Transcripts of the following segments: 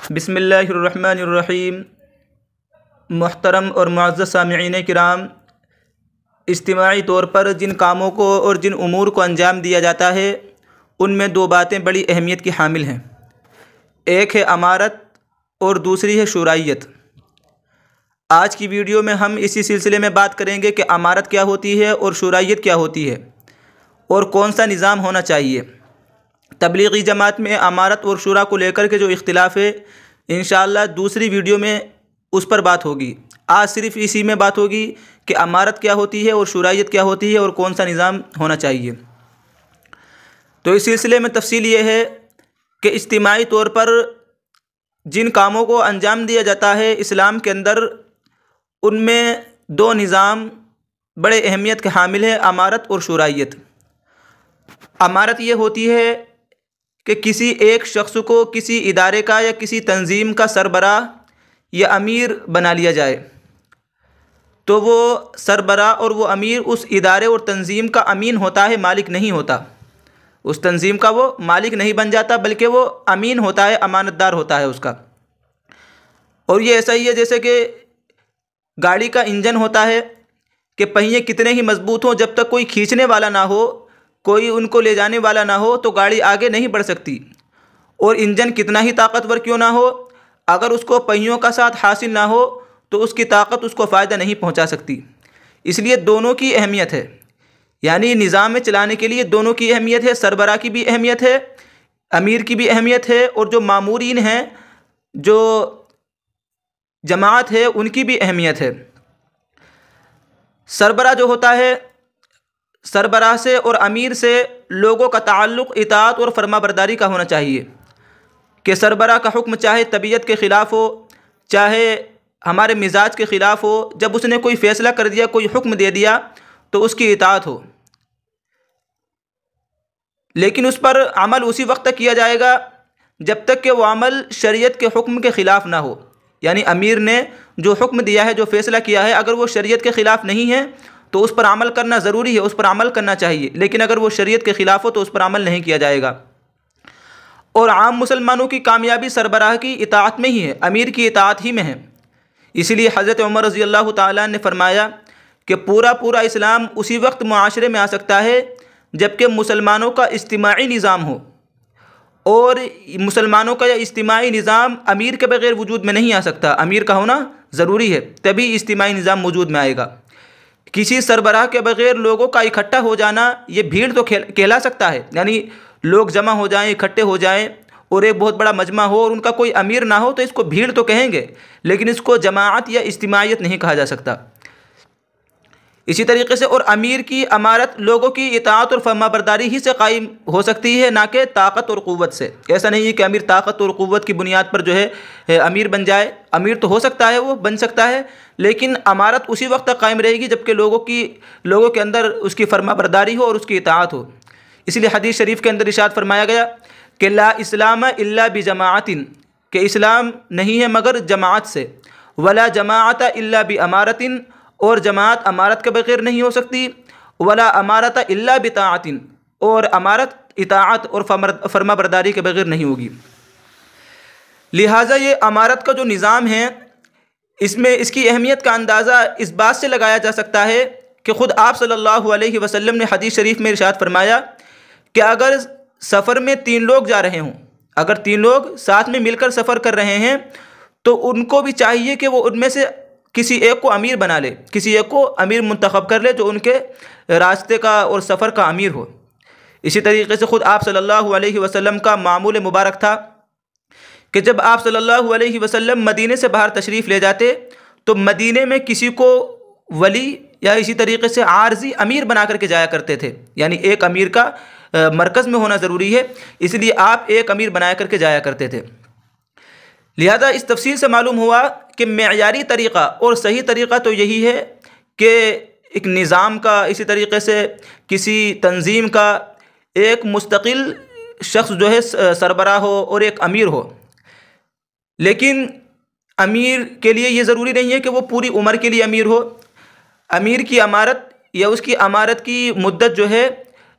बिस्मिल्लाहिर्रहमानिर्रहीम। मुहतरम और मुअज़्ज़ज़ सामिईन किराम, इज्तिमाई तौर पर जिन कामों को और जिन उमूर को अंजाम दिया जाता है उनमें दो बातें बड़ी अहमियत की हामिल हैं। एक है अमारत और दूसरी है शुराइयत। आज की वीडियो में हम इसी सिलसिले में बात करेंगे कि अमारत क्या होती है और शुराइयत क्या होती है और कौन सा निज़ाम होना चाहिए। तबलीगी जमात में अमारत और शुरा को लेकर के जो इख्तिलाफ़ है, इंशाअल्लाह दूसरी वीडियो में उस पर बात होगी। आज सिर्फ़ इसी में बात होगी कि अमारत क्या होती है और शुराइयत क्या होती है और कौन सा निज़ाम होना चाहिए। तो इस सिलसिले में तफसील ये है कि इज्तिमाई तौर पर जिन कामों को अंजाम दिया जाता है इस्लाम के अंदर, उनमें दो निज़ाम बड़े अहमियत के हामिल है, अमारत और शुराइयत। अमारत ये होती है कि किसी एक शख्स को किसी इदारे का या किसी तंजीम का सरबराह या अमीर बना लिया जाए, तो वो सरबराह और वो अमीर उस इदारे और तंजीम का अमीन होता है, मालिक नहीं होता। उस तंजीम का वो मालिक नहीं बन जाता, बल्कि वो अमीन होता है, अमानतदार होता है उसका। और ये ऐसा ही है जैसे कि गाड़ी का इंजन होता है कि पहिए कितने ही मजबूत हों, जब तक कोई खींचने वाला ना हो, कोई उनको ले जाने वाला ना हो, तो गाड़ी आगे नहीं बढ़ सकती। और इंजन कितना ही ताकतवर क्यों ना हो, अगर उसको पहियों का साथ हासिल ना हो तो उसकी ताकत उसको फ़ायदा नहीं पहुंचा सकती। इसलिए दोनों की अहमियत है, यानी निज़ाम में चलाने के लिए दोनों की अहमियत है। सरबराह की भी अहमियत है, अमीर की भी अहमियत है, और जो मामूरीन हैं, जो जमात है, उनकी भी अहमियत है। सरबराह जो होता है, सरबराह से और अमीर से लोगों का ताल्लुक़ इताअत और फरमाबरदारी का होना चाहिए कि सरबराह का हुक्म चाहे तबीयत के ख़िलाफ़ हो, चाहे हमारे मिजाज के ख़िलाफ़ हो, जब उसने कोई फ़ैसला कर दिया, कोई हुक्म दे दिया, तो उसकी इताअत हो। लेकिन उस पर अमल उसी वक्त तक किया जाएगा जब तक कि वो अमल शरीयत के हुक्म के ख़िलाफ़ ना हो। यानी अमीर ने जो हुक्म दिया है, जो फ़ैसला किया है, अगर वो शरीयत के ख़िलाफ़ नहीं है तो उस पर अमल करना ज़रूरी है, उस पर अमल करना चाहिए। लेकिन अगर वो शरीयत के ख़िलाफ़ हो तो उस पर अमल नहीं किया जाएगा। और आम मुसलमानों की कामयाबी सरबराह की इताअत में ही है, अमीर की इताअत ही में है। इसीलिए हज़रत उमर रज़ी अल्लाह ताला ने फरमाया कि पूरा इस्लाम उसी वक्त मुआशरे में आ सकता है जबकि मुसलमानों का इज्तिमाई निज़ाम हो, और मुसलमानों का यह इज्तिमाई निज़ाम अमीर के बग़ैर वजूद में नहीं आ सकता। अमीर का होना ज़रूरी है, तभी इज्तिमाई निज़ाम वजूद में आएगा। किसी सरबराह के बग़ैर लोगों का इकट्ठा हो जाना, ये भीड़ तो कहला सकता है, यानी लोग जमा हो जाएं, इकट्ठे हो जाएं और एक बहुत बड़ा मजमा हो और उनका कोई अमीर ना हो, तो इसको भीड़ तो कहेंगे, लेकिन इसको जमाअत या इज्तिमाइयत नहीं कहा जा सकता। इसी तरीके से और अमीर की अमारत लोगों की इताअत और फरमाबरदारी ही से कायम हो सकती है, ना कि ताकत और क़ुव्वत से। ऐसा नहीं है कि अमीर ताकत और क़ुव्वत की बुनियाद पर जो है अमीर बन जाए। अमीर तो हो सकता है, वो बन सकता है, लेकिन अमारत उसी वक्त तक कायम रहेगी जबकि लोगों के अंदर उसकी फरमाबरदारी हो और उसकी इताअत हो। इसलिए हदीस शरीफ के अंदर इरशाद फरमाया गया कि ला इस्लाम इल्ला बिजमाअतिन, कि इस्लाम नहीं है मगर जमात से, वला जमाअत इल्ला बि अमारतिन, और जमात अमारत के बग़ैर नहीं हो सकती, वला अमारत इल्ला बिताअतिन, और अमारत इताअत और फरमाबरदारी के बग़ैर नहीं होगी। लिहाजा ये अमारत का जो निज़ाम है, इसमें इसकी अहमियत का अंदाज़ा इस बात से लगाया जा सकता है कि ख़ुद आप सल्लल्लाहु अलैहि वसल्लम ने हदीस शरीफ में इरशाद फरमाया कि अगर सफ़र में 3 लोग जा रहे हों, अगर 3 लोग साथ में मिलकर सफ़र कर रहे हैं, तो उनको भी चाहिए कि वो उनमें से किसी एक को अमीर बना ले, किसी एक को अमीर मुंतखब कर ले जो उनके रास्ते का और सफ़र का अमीर हो। इसी तरीके से ख़ुद आप सल्लल्लाहु अलैहि वसल्लम का मामूल मुबारक था कि जब आप सल्लल्लाहु अलैहि वसल्लम मदीने से बाहर तशरीफ़ ले जाते, तो मदीने में किसी को वली या इसी तरीके से आर्जी अमीर बना करके जाया करते थे। यानी एक अमीर का मरकज़ में होना ज़रूरी है, इसलिए आप एक अमीर बनाया करके जाया करते थे। लिहाजा इस तफसील से मालूम हुआ कि मेयारी तरीक़ा और सही तरीक़ा तो यही है कि एक निज़ाम का, इसी तरीके से किसी तंजीम का एक मुस्तकिल शख्स जो है सरबराह हो और एक अमीर हो। लेकिन अमीर के लिए ये ज़रूरी नहीं है कि वो पूरी उम्र के लिए अमीर हो। अमीर की अमारत या उसकी अमारत की मुद्दत जो है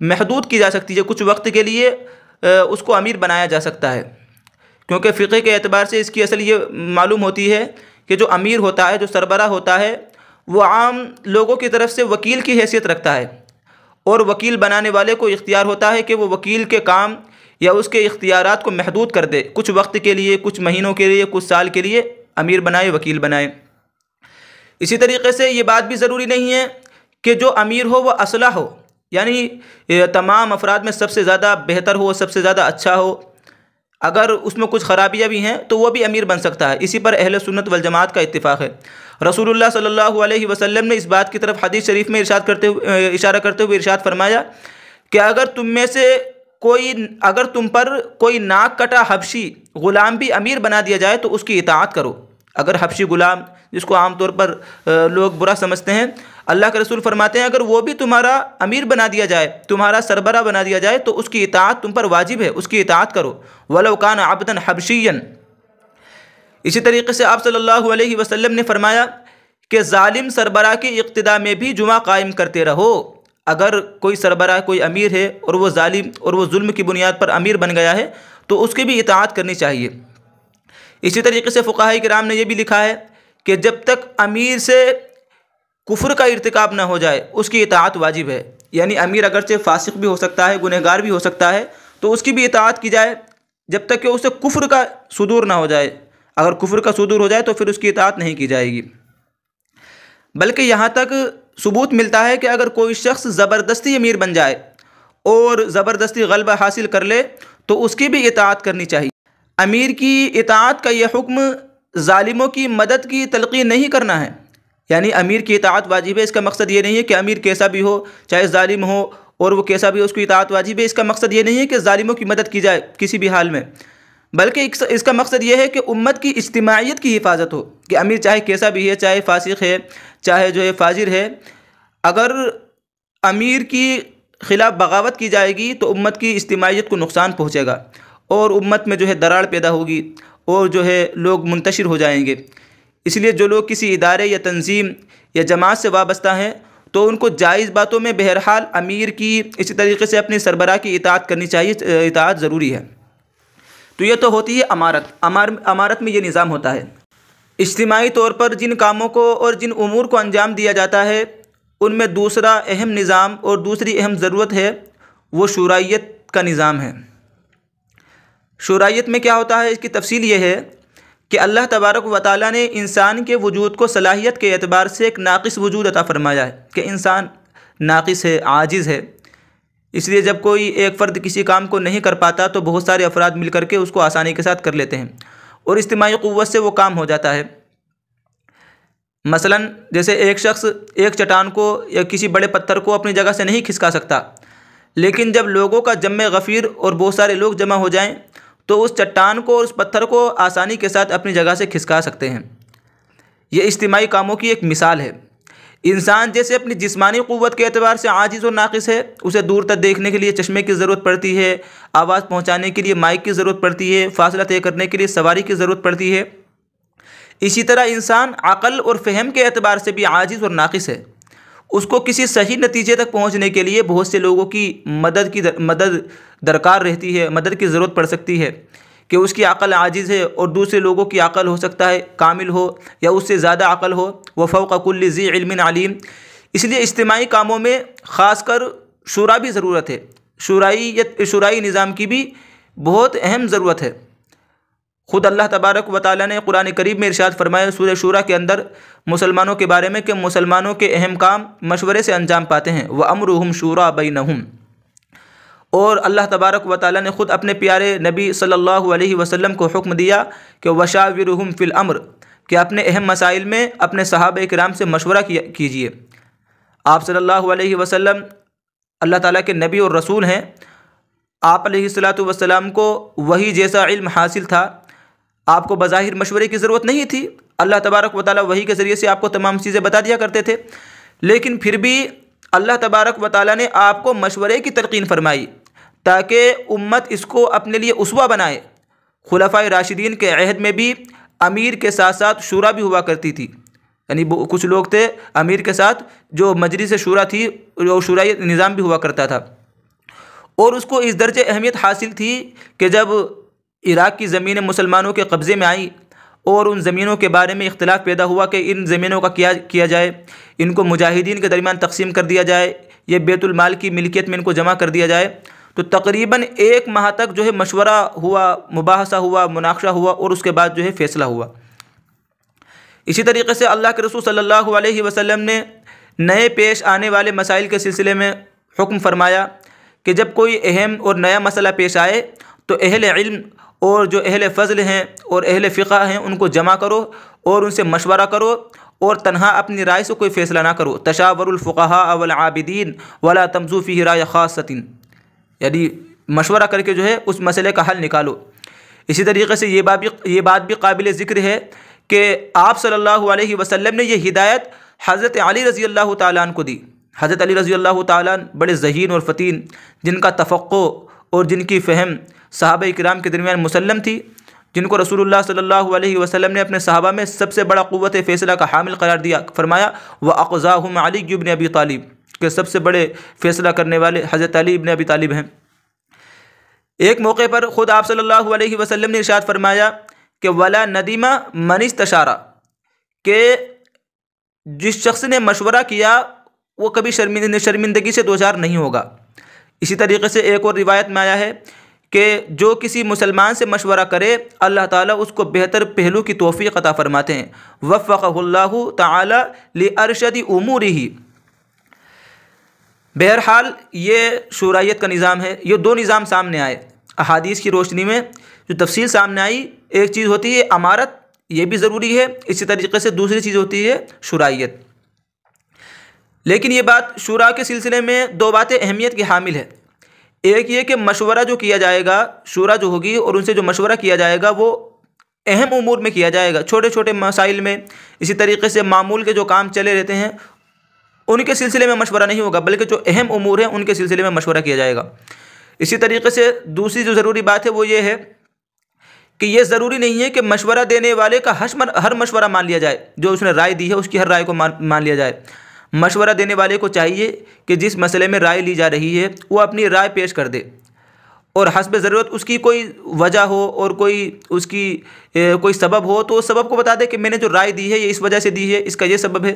महदूद की जा सकती है, कुछ वक्त के लिए उसको अमीर बनाया जा सकता है। क्योंकि फ़िक़्ह के एतबार से इसकी असल ये मालूम होती है कि जो अमीर होता है, जो सरबरा होता है, वो आम लोगों की तरफ से वकील की हैसियत रखता है और वकील बनाने वाले को इख्तियार होता है कि वो वकील के काम या उसके इख्तियारात को महदूद कर दे, कुछ वक्त के लिए, कुछ महीनों के लिए, कुछ साल के लिए अमीर बनाए, वकील बनाए। इसी तरीके से ये बात भी ज़रूरी नहीं है कि जो अमीर हो वह असला हो, यानी तमाम अफराद में सबसे ज़्यादा बेहतर हो, सबसे ज़्यादा अच्छा हो। अगर उसमें कुछ ख़राबियाँ भी हैं तो वह भी अमीर बन सकता है। इसी पर अहले सुन्नत वल जमात का इत्तिफ़ाक़ है। रसूलुल्लाह सल्लल्लाहु अलैहि वसल्लम ने इस बात की तरफ हदीस शरीफ में इशारा करते हुए इरशाद फरमाया कि अगर तुम पर कोई नाक कटा हबशी ग़ुलाम भी अमीर बना दिया जाए तो उसकी इताअत करो। अगर हबशी ग़ुलाम, जिसको आमतौर पर लोग बुरा समझते हैं, अल्लाह के रसूल फरमाते हैं अगर वो भी तुम्हारा अमीर बना दिया जाए, तुम्हारा सरबरा बना दिया जाए तो उसकी इताअत तुम पर वाजिब है, उसकी इताअत करो। वलौ कान अब्दन हबशियन। इसी तरीके से आप सल्लल्लाहु अलैहि वसल्लम ने फरमाया कि ज़ालिम सरबरा की इक़्तिदा में भी जुमा कायम करते रहो। अगर कोई सरबरा, कोई अमीर है और वो ज़ालिम और वो जुल्म की बुनियाद पर अमीर बन गया है तो उसकी भी इताअत करनी चाहिए। इसी तरीके से फ़ुक़हाए किराम ने यह भी लिखा है कि जब तक अमीर से कुफ्र का इर्तिकाब ना हो जाए उसकी इताअत वाजिब है। यानी अमीर अगरचे फासिक भी हो सकता है, गुनहगार भी हो सकता है, तो उसकी भी इताअत की जाए जब तक कि उसे कुफ्र का सुदूर ना हो जाए। अगर कुफ्र का सुदूर हो जाए तो फिर उसकी इताअत नहीं की जाएगी। बल्कि यहाँ तक सबूत मिलता है कि अगर कोई शख्स ज़बरदस्ती अमीर बन जाए और ज़बरदस्ती गलबा हासिल कर ले तो उसकी भी इताअत करनी चाहिए। अमीर की इताअत का यह हुक्म ज़ालिमों की मदद की तलक़ीन नहीं करना है। यानी अमीर की इताअत वाजिब है, इसका मकसद ये नहीं है कि अमीर कैसा भी हो, चाहे ज़ालिम हो और वो कैसा भी हो, उसकी इताअत वाजिब है। इसका मकसद ये नहीं है कि ज़ालिमों की मदद की जाए किसी भी हाल में, बल्कि इसका मकसद ये है कि उम्मत की इज्तिमाइयत की हिफाजत हो कि अमीर चाहे कैसा भी है, चाहे फासिक है, चाहे जो है फाजिर है, अगर अमीर की ख़िलाफ़ बगावत की जाएगी तो उम्मत की इज्तिमाइयत को नुकसान पहुँचेगा और उम्मत में जो है दरार पैदा होगी और जो है लोग मुंतशिर हो जाएंगे। इसलिए जो लोग किसी इदारे या तंजीम या जमात से वाबस्ता हैं तो उनको जायज़ बातों में बहरहाल अमीर की, इसी तरीके से अपनी सरबराह की इताअत करनी चाहिए। इताअत ज़रूरी है। तो ये तो होती है अमारत। अमारत में ये निज़ाम होता है। इज्तिमाई तौर पर जिन कामों को और जिन उमूर को अंजाम दिया जाता है उनमें दूसरा अहम निज़ाम और दूसरी अहम ज़रूरत है वो शूराइयत का निज़ाम है। शूराइयत में क्या होता है, इसकी तफसील ये है कि अल्लाह तबारक व तआला ने इंसान के वजूद को सलाहियत के एतबार से एक नाक़िस वजूद अता फ़रमाया है कि इंसान नाक़िस है, आजिज़ है। इसलिए जब कोई एक फ़र्द किसी काम को नहीं कर पाता तो बहुत सारे अफराद मिल करके उसको आसानी के साथ कर लेते हैं और इज्तिमाई क़ुव्वत से वो काम हो जाता है। मसलन जैसे एक शख्स एक चट्टान को या किसी बड़े पत्थर को अपनी जगह से नहीं खिसका सकता, लेकिन जब लोगों का जम्मे गफ़ीर और बहुत सारे लोग जमा हो जाएं तो उस चट्टान को और उस पत्थर को आसानी के साथ अपनी जगह से खिसका सकते हैं। ये इज्तिमाई कामों की एक मिसाल है। इंसान जैसे अपनी जिस्मानी क़ुव्वत के एतबार से आजिज़ और नाक़िस है, उसे दूर तक देखने के लिए चश्मे की ज़रूरत पड़ती है, आवाज़ पहुँचाने के लिए माइक की ज़रूरत पड़ती है, फ़ासला तय करने के लिए सवारी की ज़रूरत पड़ती है। इसी तरह इंसान अक़ल और फ़हम के एतबार से भी आजिज़ और नाक़िस है। उसको किसी सही नतीजे तक पहुँचने के लिए बहुत से लोगों की मदद दरकार रहती है, मदद की ज़रूरत पड़ सकती है कि उसकी अक़ल आजिज़ है और दूसरे लोगों की अक़ल हो सकता है कामिल हो या उससे ज़्यादा अक़ल हो। व फ़ौक़ कुल्लि ज़ी इल्मिन अलीम। इसलिए इज्तिमाई कामों में ख़ासकर शूरा भी ज़रूरत है। शूराई निज़ाम की भी बहुत अहम ज़रूरत है। ख़ुद अल्लाह तबारक व तआला ने कुरान करीम में इरशाद फरमाया सूरह शूरा के अंदर मुसलमानों के बारे में कि मुसलमानों के अहम काम मशवरे से अंजाम पाते हैं। व अम्रुहुम शूरा बैनहुम। और अल्लाह तबारक व तआला ने ख़ुद अपने प्यारे नबी सल्लल्लाहु अलैहि वसल्लम को हुक्म दिया कि वशाविरहुम फ़िल अम्र, कि अपने अहम मसाइल में अपने सहाबा किराम से मशवरा कीजिए। आप सल्लल्लाहु अलैहि वसल्लम अल्लाह ताला के नबी और रसूल हैं। आप अलैहिस्सलातु वस्सलाम को वही जैसा इल्म हासिल था, आपको बज़ाहिर मशवरे की ज़रूरत नहीं थी। अल्लाह तबारक व तआला वही के ज़रिए से आपको तमाम चीज़ें बता दिया करते थे, लेकिन फिर भी अल्लाह तबारक व तआला ने आपको मशवरे की तलक़ीन फरमाई ताकि उम्मत इसको अपने लिए उसवा बनाए। खुलफ़ाए राशिदीन के अहद में भी अमीर के साथ साथ शूरा भी हुआ करती थी। यानी कुछ लोग थे अमीर के साथ जो मजलिस शूरा थी, जो शूराई निज़ाम भी हुआ करता था। और उसको इस दर्जे अहमियत हासिल थी कि जब इराक़ की ज़मीनें मुसलमानों के कब्ज़े में आई और उन ज़मीनों के बारे में इख्तिलाफ़ पैदा हुआ कि इन ज़मीनों का क्या किया जाए, इनको मुजाहिदीन के दरमियान तकसीम कर दिया जाए, ये बैतुल माल की मिल्कियत में इनको जमा कर दिया जाए। तो तकरीबन 1 माह तक जो है मशवरा हुआ, मुबाहसा हुआ, मुनाक़शा हुआ और उसके बाद जो है फ़ैसला हुआ। इसी तरीके से अल्लाह के रसूल सल्लल्लाहु अलैहि वसल्लम ने नए पेश आने वाले मसाइल के सिलसिले में हुक्म फरमाया कि जब कोई अहम और नया मसला पेश आए तो अहले इल्म और जो अहले फ़ज़ल हैं और अहले फ़िक़्ह हैं उनको जमा करो और उनसे मशवरा करो और तन्हा अपनी राय से कोई फ़ैसला ना करो। तशावरुल फ़ुक़हा वल आबिदीन वला तमज़ू फ़ीही राय ख़ासतिन, यानी मशवरा करके जो है उस मसले का हल निकालो। इसी तरीके से ये बात भी काबिल ज़िक्र है कि आप सल्लल्लाहु अलैहि वसल्लम ने ये हिदायत हज़रत अली रज़ी अल्लाह तआला अन्हु को दी। हज़रत अली रज़ी अल्लाह तआला अन्हु बड़े ज़हीन और फ़तीन, जिनका तफ़क्को और जिनकी फ़हम सहाबा किराम के दरमियान मुसल्लम थी, जिनको रसूलुल्लाह सल्लल्लाहु अलैहि वसल्लम ने अपने सहाबा में सबसे बड़ा क़ुव्वत फ़ैसला का हामिल करार दिया। फरमाया व अक़ज़ाहुम अली इब्न अबी तालिब, के सबसे बड़े फ़ैसला करने वाले हज़रत अली इब्न अबी तालिब हैं। एक मौके पर ख़ुद आप सल्लल्लाहु अलैहि वसल्लम ने इरशाद फरमाया कि वला नदीमा मन इस्तशारा, के जिस शख्स ने मशवरा किया वो कभी शर्मिंदगी से दो चार नहीं होगा। इसी तरीके से एक और रिवायत में आया है कि जो किसी मुसलमान से मशवरा करे अल्लाह ताला उसको बेहतर पहलू की तौफ़ीक़ अता फरमाते हैं। वफ़क़हुल्लाहु ताला लिअरशदी उमूरिही। बहरहाल ये शूरायत का निज़ाम है। ये 2 निज़ाम सामने आए अहादीस की रोशनी में, जो तफसील सामने आई। एक चीज़ होती है अमारत, ये भी ज़रूरी है। इसी तरीके से दूसरी चीज़ होती है शूरायत। लेकिन ये बात शूरा के सिलसिले में 2 बातें अहमियत की हामिल है। एक ये कि मशवरा जो किया जाएगा, शूरा जो होगी और उनसे जो मशवरा किया जाएगा वो अहम उमूर में किया जाएगा, छोटे छोटे मसाइल में। इसी तरीके से मामूल के जो काम चले रहते हैं उनके सिलसिले में मशवरा नहीं होगा, बल्कि जो अहम उमूर हैं उनके सिलसिले में मशवरा किया जाएगा। इसी तरीके से दूसरी जो ज़रूरी बात है वो ये है कि ये ज़रूरी नहीं है कि मशवरा देने वाले का हर मशवरा मान लिया जाए, जो उसने राय दी है उसकी हर राय को मान लिया जाए। मशवरा देने वाले को चाहिए कि जिस मसले में राय ली जा रही है वो अपनी राय पेश कर दे और हस्ब ज़रूरत उसकी कोई वजह हो और कोई उसकी कोई सबब हो तो उस सबब को बता दे कि मैंने जो राय दी है ये इस वजह से दी है, इसका ये सबब है।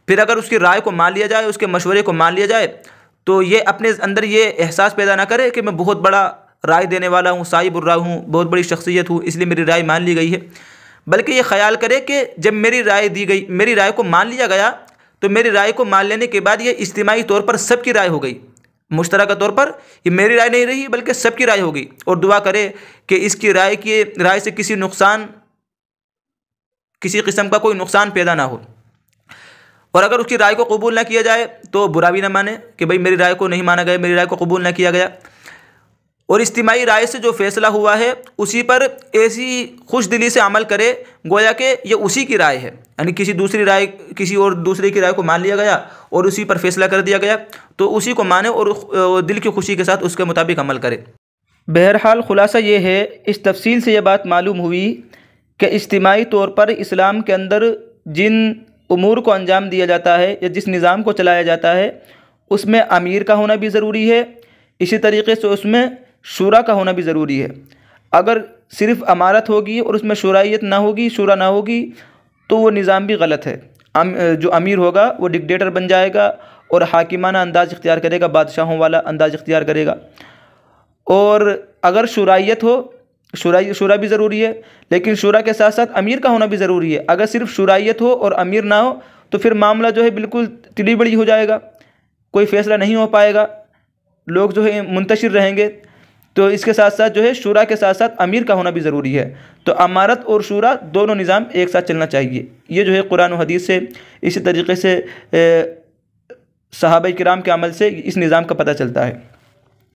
फिर अगर उसकी राय को मान लिया जाए, उसके मशवरे को मान लिया जाए, तो ये अपने अंदर ये एहसास पैदा ना करे कि मैं बहुत बड़ा राय देने वाला हूँ, साहिब राय हूँ, बहुत बड़ी शख्सियत हूँ, इसलिए मेरी राय मान ली गई है। बल्कि ये ख्याल करे कि जब मेरी राय दी गई, मेरी राय को मान लिया गया, तो मेरी राय को मान लेने के बाद ये इज्तिमाई तौर पर सबकी राय हो गई। मुश्तरका तौर पर ये मेरी राय नहीं रही बल्कि सबकी राय हो गई। और दुआ करे कि इसकी राय से किसी किस्म का कोई नुकसान पैदा ना हो। और अगर उसकी राय को कबूल ना किया जाए तो बुरा भी ना माने कि भाई मेरी राय को नहीं माना गया, मेरी राय को कबूल ना किया गया। और इज्तिमाई राय से जो फ़ैसला हुआ है उसी पर ऐसी खुश दिली से अमल करे गोया कि ये उसी की राय है, यानी किसी और दूसरे की राय को मान लिया गया और उसी पर फ़ैसला कर दिया गया, तो उसी को माने और दिल की खुशी के साथ उसके मुताबिक अमल करे। बहरहाल ख़ुलासा ये है, इस तफसील से ये बात मालूम हुई कि इज्तिमाई तौर पर इस्लाम के अंदर जिन उमूर को अंजाम दिया जाता है या जिस निज़ाम को चलाया जाता है उसमें अमीर का होना भी ज़रूरी है। इसी तरीके से उसमें शूरा का होना भी ज़रूरी है। अगर सिर्फ़ अमारत होगी और उसमें शूरायत ना होगी, शूरा ना होगी, तो वो निज़ाम भी गलत है। जो अमीर होगा वो डिक्टेटर बन जाएगा और हाकिमाना अंदाज़ इख्तियार करेगा, बादशाहों वाला अंदाज़ इख्तियार करेगा। और अगर शूरायत हो, शूरा भी ज़रूरी है, लेकिन शूरा के साथ साथ अमीर का होना भी ज़रूरी है। अगर सिर्फ शूरायत हो और अमीर ना हो तो फिर मामला जो है बिल्कुल तिली बड़ी हो जाएगा, कोई फ़ैसला नहीं हो पाएगा, लोग जो है मुंतशिर रहेंगे। तो इसके साथ साथ जो है शूरा के साथ साथ अमीर का होना भी ज़रूरी है। तो अमारत और शूरा दोनों निज़ाम एक साथ चलना चाहिए। ये जो है कुरान और हदीस से, इसी तरीके से सहाबा किराम के अमल से इस निज़ाम का पता चलता है।